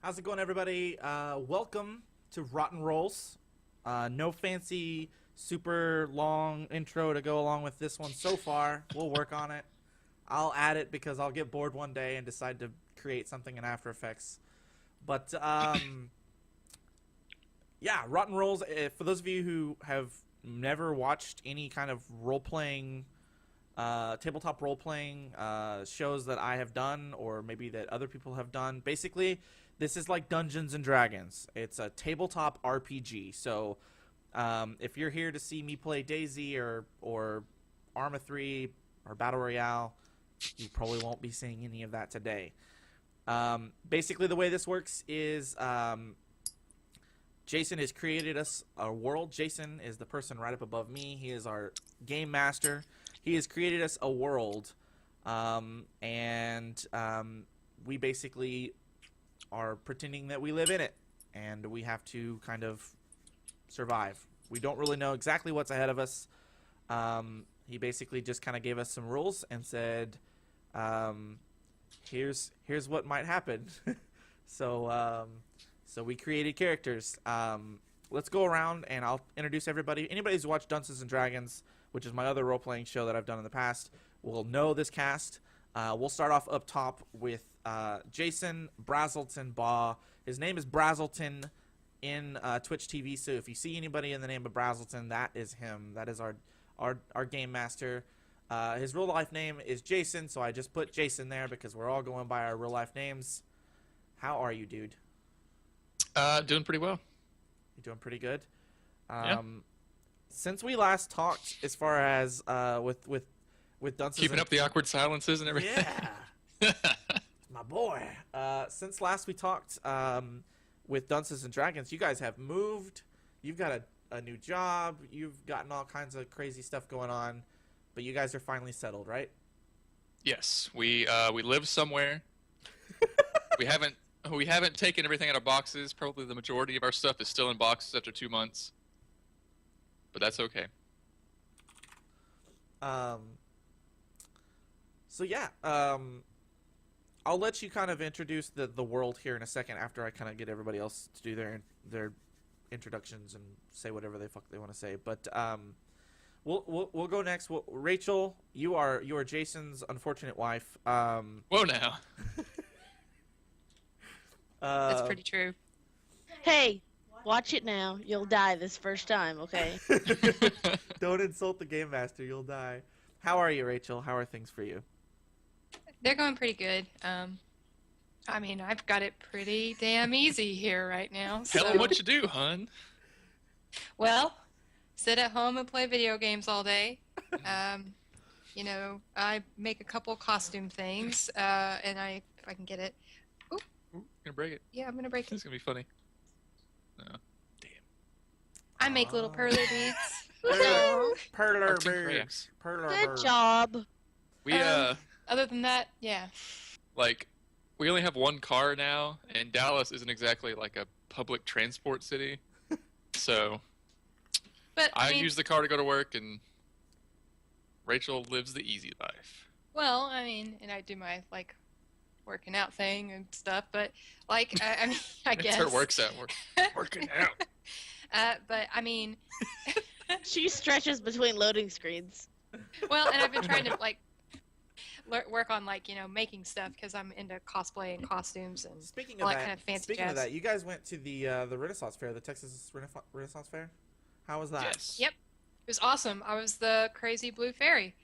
How's it going, everybody? Welcome to Rotten Rolls. No fancy, super long intro to go along with this one so far. We'll work on it. I'll add it because I'll get bored one day and decide to create something in After Effects. But, yeah, Rotten Rolls, for those of you who have never watched any kind of role-playing, tabletop role-playing shows that I have done or maybe that other people have done, basically this is like Dungeons and Dragons. It's a tabletop RPG. So if you're here to see me play Daisy or Arma 3 or Battle Royale, you probably won't be seeing any of that today. Basically, the way this works is Jason has created us a world. Jason is the person right up above me. He is our game master. He has created us a world, and we basically are pretending that we live in it, and we have to kind of survive. We don't really know exactly what's ahead of us. He basically just kind of gave us some rules and said, here's what might happen. So we created characters. Let's go around and I'll introduce everybody. Anybody who's watched Dungeons and Dragons, which is my other role-playing show that I've done in the past, will know this cast. We'll start off up top with Jason Brazelton Baugh. His name is Brazelton in Twitch TV, so if you see anybody in the name of Brazelton, that is him. That is our game master. His real-life name is Jason, so I just put Jason there because we're all going by our real-life names. How are you, dude? Doing pretty well. You doing pretty good? Yeah. Since we last talked, as far as with Dunces Keeping up the awkward silences and everything. Yeah. My boy. Since last we talked with Dunces and Dragons, you guys have moved. You've got a new job. You've gotten all kinds of crazy stuff going on, but you guys are finally settled, right? Yes, we live somewhere. we haven't taken everything out of boxes. Probably the majority of our stuff is still in boxes after 2 months, but that's okay. So yeah, I'll let you kind of introduce the world here in a second after I kind of get everybody else to do their introductions and say whatever the fuck they want to say. But we'll go next. Rachel, you are Jason's unfortunate wife. Whoa now. That's pretty true. Hey, watch it now. You'll die this first time, okay? Don't insult the game master. You'll die. How are you, Rachel? How are things for you? They're going pretty good. I mean, I've got it pretty damn easy here right now. Tell them what you do, hun. Well, sit at home and play video games all day. You know, I make a couple costume things, and if I can get it. Ooh, gonna break it. Yeah, I'm gonna break This it. is gonna be funny. Oh, damn. I make little perler beads. Perler Arctic bears. crayons. Perler Good bears. job. We Other than that, yeah. like we only have one car now, and Dallas isn't exactly like a public transport city, so But I I mean, use the car to go to work, and Rachel lives the easy life. well, I mean, and I do my like working out thing and stuff. But like, I mean, I It's guess her works out. Working out. But I mean. She stretches between loading screens. Well, and I've been trying to like work on like making stuff because I'm into cosplay and costumes and Speaking all of that that, kind of fancy speaking jazz. of that, you guys went to the Renaissance Fair, the Texas Renaissance Fair. How was that? Yes. Yep, it was awesome. I was the crazy blue fairy.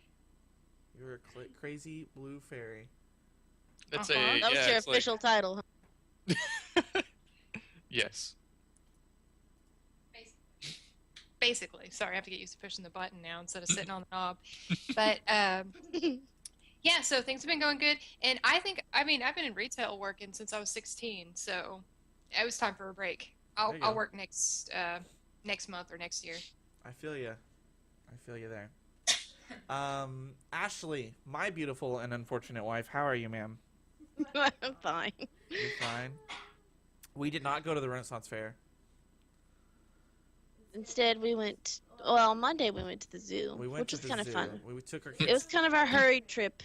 You were a crazy blue fairy. That's Uh-huh. a That was yeah. your It's official title. Huh? like yes. Basically, sorry, I have to get used to pushing the button now instead of sitting on the knob. But yeah, so things have been going good, and I mean, I've been in retail working since I was 16, so it was time for a break. There you I'll go. work next month or next year. I feel you. I feel you there. Ashley, my beautiful and unfortunate wife, how are you, ma'am? I'm fine. You're fine. We did not go to the Renaissance Fair. Instead, we went. Well, on Monday we went to the zoo, We went which to was the kind of zoo. fun. We took our It was kids. kind of our hurried trip.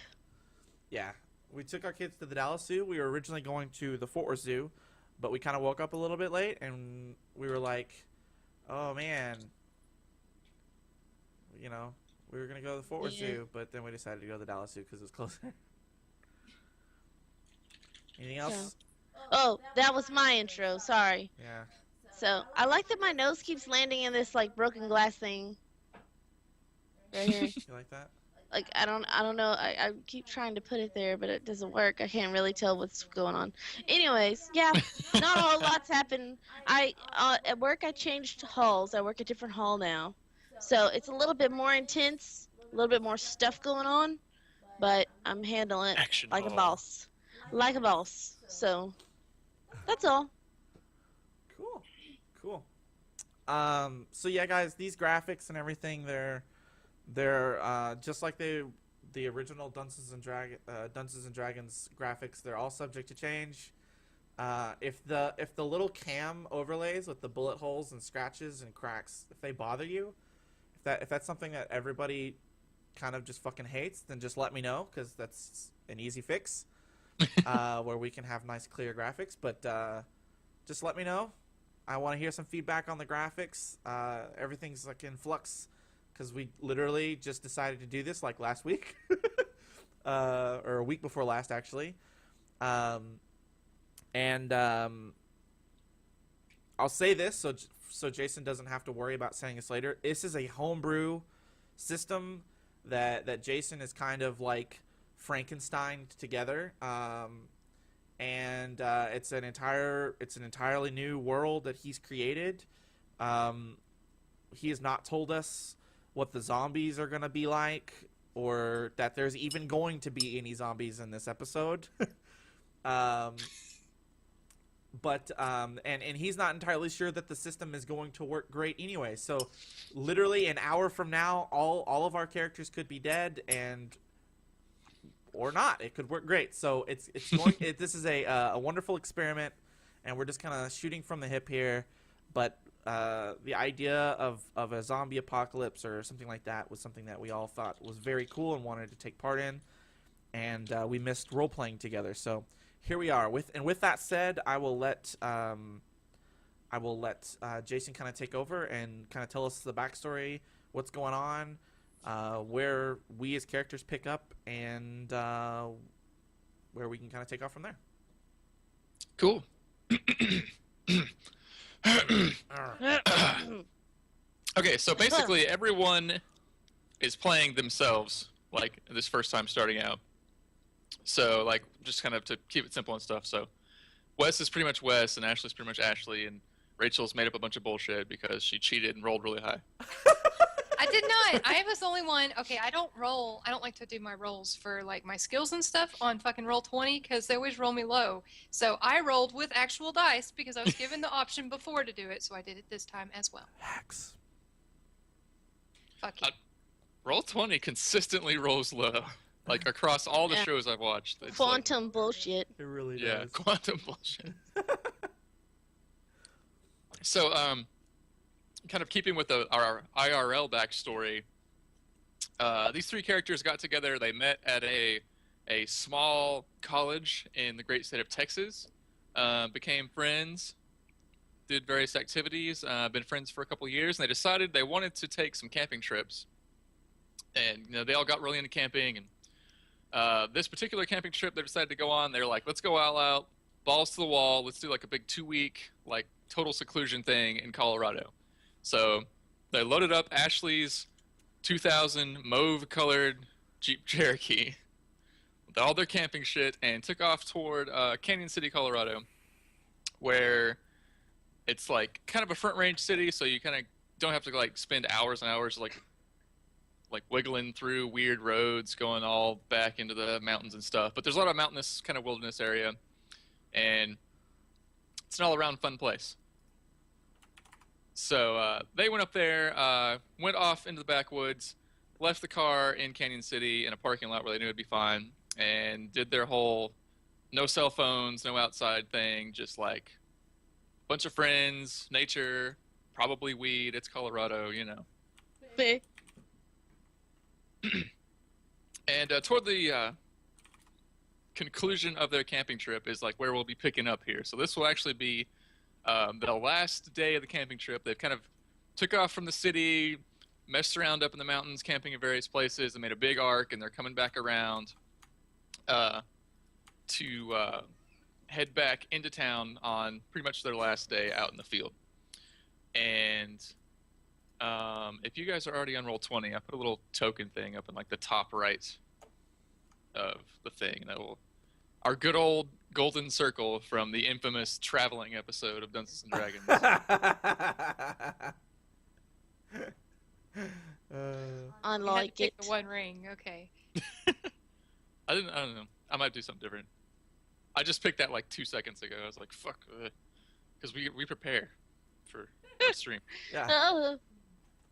Yeah, we took our kids to the Dallas Zoo. We were originally going to the Fort Worth Zoo, but we kind of woke up a little bit late, and we were like, oh man, you know, we were gonna go to the Fort Worth Zoo, but then we decided to go to the Dallas Zoo because it was closer. Anything else? Oh, that was my intro. Sorry. Yeah. So I like that my nose keeps landing in this like broken glass thing right here. You like that? Like I don't know. I keep trying to put it there, but it doesn't work. I can't really tell what's going on. Anyways, yeah, not a whole lot's happened. At work I changed halls. I work a different hall now, so it's a little bit more intense, a little bit more stuff going on, but I'm handling it Action like a hall. boss, like a boss. So that's all. Cool. So yeah, guys, these graphics and everything, they're just like the original Dungeons and Dragons graphics. They're all subject to change. If the little cam overlays with the bullet holes and scratches and cracks, if they bother you, if that's something that everybody kind of just fucking hates, then just let me know, because that's an easy fix. Where we can have nice clear graphics. But just let me know. I want to hear some feedback on the graphics. Everything's like in flux because we literally just decided to do this like last week, or a week before last actually. I'll say this so Jason doesn't have to worry about saying this later. This is a homebrew system that Jason is kind of like Frankenstein together. It's an entirely new world that he's created. He has not told us what the zombies are going to be like, or that there's even going to be any zombies in this episode. And he's not entirely sure that the system is going to work great anyway. So literally an hour from now, all of our characters could be dead, or not. It could work great. So this is a wonderful experiment, and we're just kind of shooting from the hip here. But the idea of a zombie apocalypse or something like that was something that we all thought was very cool and wanted to take part in, and we missed role playing together. So here we are. With that said, I will let Jason kind of take over and kind of tell us the backstory, what's going on, where we as characters pick up, and where we can kind of take off from there. Cool. Okay, so basically everyone is playing themselves, like this first time starting out. So like just kind of to keep it simple and stuff. So Wes is pretty much Wes, and Ashley's pretty much Ashley, and Rachel's made up a bunch of bullshit because she cheated and rolled really high. I did not. I was the only one. Okay, I don't roll. I don't like to do my rolls for like my skills and stuff on fucking Roll20 because they always roll me low. So I rolled with actual dice because I was given the option before to do it. So I did it this time as well. Hacks. Fuck you. Roll20 consistently rolls low, like across all the shows I've watched. It's Quantum bullshit. It really does. yeah, quantum bullshit. So, kind of keeping with our IRL backstory, these three characters got together. They met at a small college in the great state of Texas, became friends, did various activities, been friends for a couple of years, and they decided they wanted to take some camping trips. And they all got really into camping, and this particular camping trip they decided to go on, they're like, let's go all out, balls to the wall, let's do like a big 2-week like total seclusion thing in Colorado. So they loaded up Ashley's 2000 mauve-colored Jeep Cherokee with all their camping shit and took off toward Canyon City, Colorado, where it's like kind of a front range city, so you kind of don't have to like spend hours and hours like wiggling through weird roads going all back into the mountains and stuff. But there's a lot of mountainous kind of wilderness area, and it's an all-around fun place. So they went up there, went off into the backwoods, left the car in Canyon City in a parking lot where they knew it'd be fine, and did their whole no cell phones, no outside thing, just like a bunch of friends, nature, probably weed. It's Colorado, you know. And toward the conclusion of their camping trip is like where we'll be picking up here. So this will actually be the last day of the camping trip. They've kind of took off from the city, messed around up in the mountains, camping in various places, and made a big arc, and they're coming back around to head back into town on pretty much their last day out in the field. And if you guys are already on Roll20, I put a little token thing up in like the top right of the thing. That will our good old golden circle from the infamous traveling episode of Dungeons and Dragons. I You had to like pick it. the one ring. Okay. I don't know. I might do something different. I just picked that like 2 seconds ago. I was like, fuck, because we prepare for our stream. Yeah.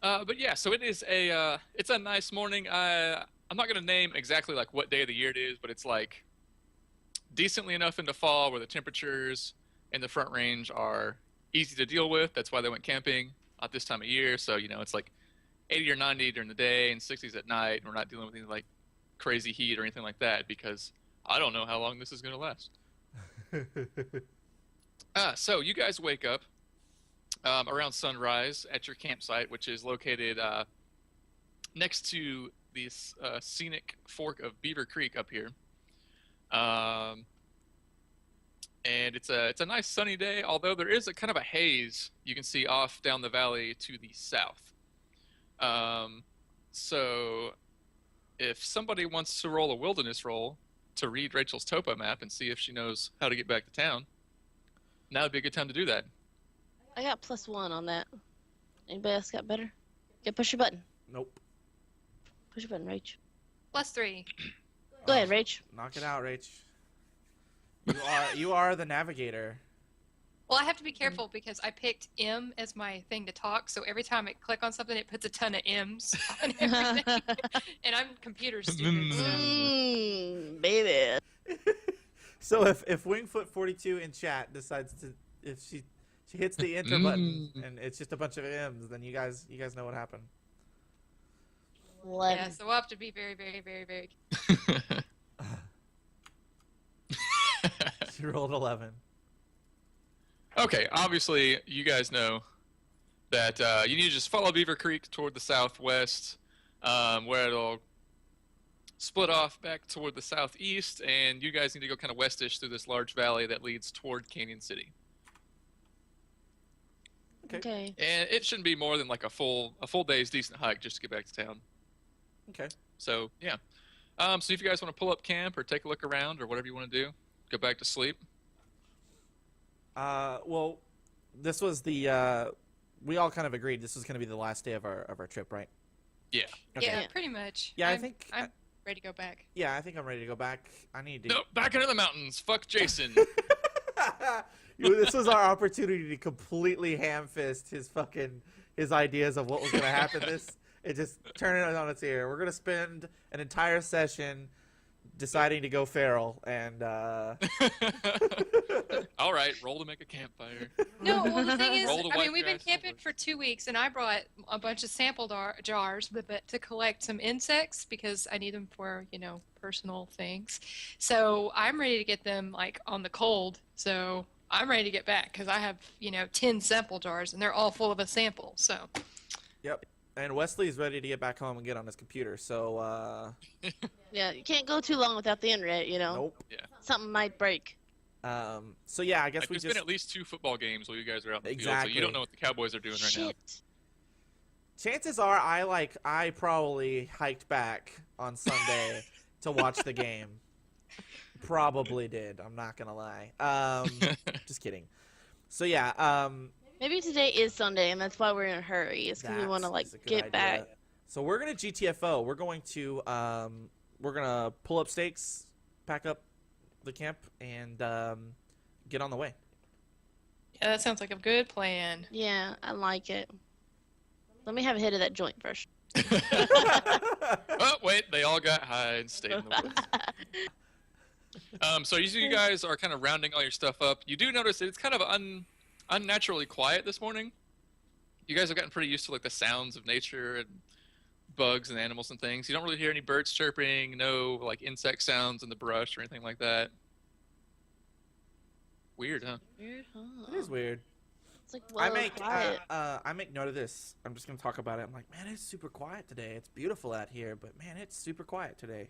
But yeah, so it's a nice morning. I'm not gonna name exactly like what day of the year it is, but it's like decently enough into fall where the temperatures in the Front Range are easy to deal with. That's why they went camping at this time of year. So it's like 80 or 90 during the day and 60s at night. And we're not dealing with anything like crazy heat or anything like that because I don't know how long this is gonna last. So you guys wake up around sunrise at your campsite, which is located next to this scenic fork of Beaver Creek up here. And it's a nice sunny day, although there is a kind of a haze you can see off down the valley to the south. So if somebody wants to roll a wilderness roll to read Rachel's topo map and see if she knows how to get back to town, now would be a good time to do that. I got +1 on that. Anybody else got better? Yeah, push your button. Nope. Push your button, Rach. +3. Go ahead, Rach. Knock it out, Rach. You are the navigator. Well, I have to be careful because I picked M as my thing to talk, so every time I click on something, it puts a ton of M's on everything. And I'm computer stupid. So. Baby. So if Wingfoot42 in chat decides to, if she hits the enter button and it's just a bunch of M's, then you guys know what happened. 11. Yeah, so we'll have to be very, very, very, very. She rolled 11. Okay, obviously you guys know that you need to just follow Beaver Creek toward the southwest, where it'll split off back toward the southeast, and you guys need to go kind of westish through this large valley that leads toward Canyon City. Okay. And it shouldn't be more than like a full day's decent hike just to get back to town. Okay. So yeah. So if you guys want to pull up camp or take a look around or whatever you want to do, go back to sleep. Well, this was the we all kind of agreed this was going to be the last day of our trip, right? Yeah. Okay. Yeah, pretty much. Yeah, I I'm think ready to go back. yeah, I think I'm ready to go back. I need to. No, back into the mountains. Fuck Jason. This was our opportunity to completely ham-fist his ideas of what was going to happen. It just turned it on its ear. We're going to spend an entire session deciding to go feral, and All right, roll to make a campfire. No, well, the thing is, Roll to I wipe mean, we've your been ass camping over. for 2 weeks, and I brought a bunch of sample jars to collect some insects because I need them for, personal things. So I'm ready to get them, like, on the cold. So I'm ready to get back because I have, 10 sample jars, and they're all full of a sample. So. Yep. And Wesley's ready to get back home and get on his computer. So Yeah, you can't go too long without the internet, nope. Yeah. Something might break. So yeah, I guess Like, we there's just been at least 2 football games while you guys are out in the field, so Exactly. you don't know what the Cowboys are doing right now. Shit. chances are I probably hiked back on Sunday to watch the game. Probably did. I'm not gonna lie. Just kidding. So yeah. Maybe today is Sunday, and that's why we're in a hurry. It's because we want to, That's a good get idea. back. So we're gonna GTFO. We're going to we're gonna pull up stakes, pack up the camp, and get on the way. Yeah, that sounds like a good plan. Yeah, I like it. Let me have a hit of that joint first. Oh, wait, they all got high and stayed in the woods. So you guys are kind of rounding all your stuff up. You do notice that it's kind of unnaturally quiet this morning. You guys have gotten pretty used to like the sounds of nature and bugs and animals and things. You don't really hear any birds chirping, no like insect sounds in the brush or anything like that. Weird, huh? Weird, huh? It is weird. It's like, I whoa, make quiet. I make note of this. I'm just gonna talk about it. I'm like, man, it's super quiet today. It's beautiful out here, but man, it's super quiet today.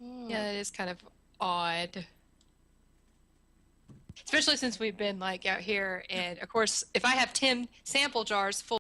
Hmm. Yeah, that is kind of odd. Especially since we've been like out here, and of course, if I have 10 sample jars full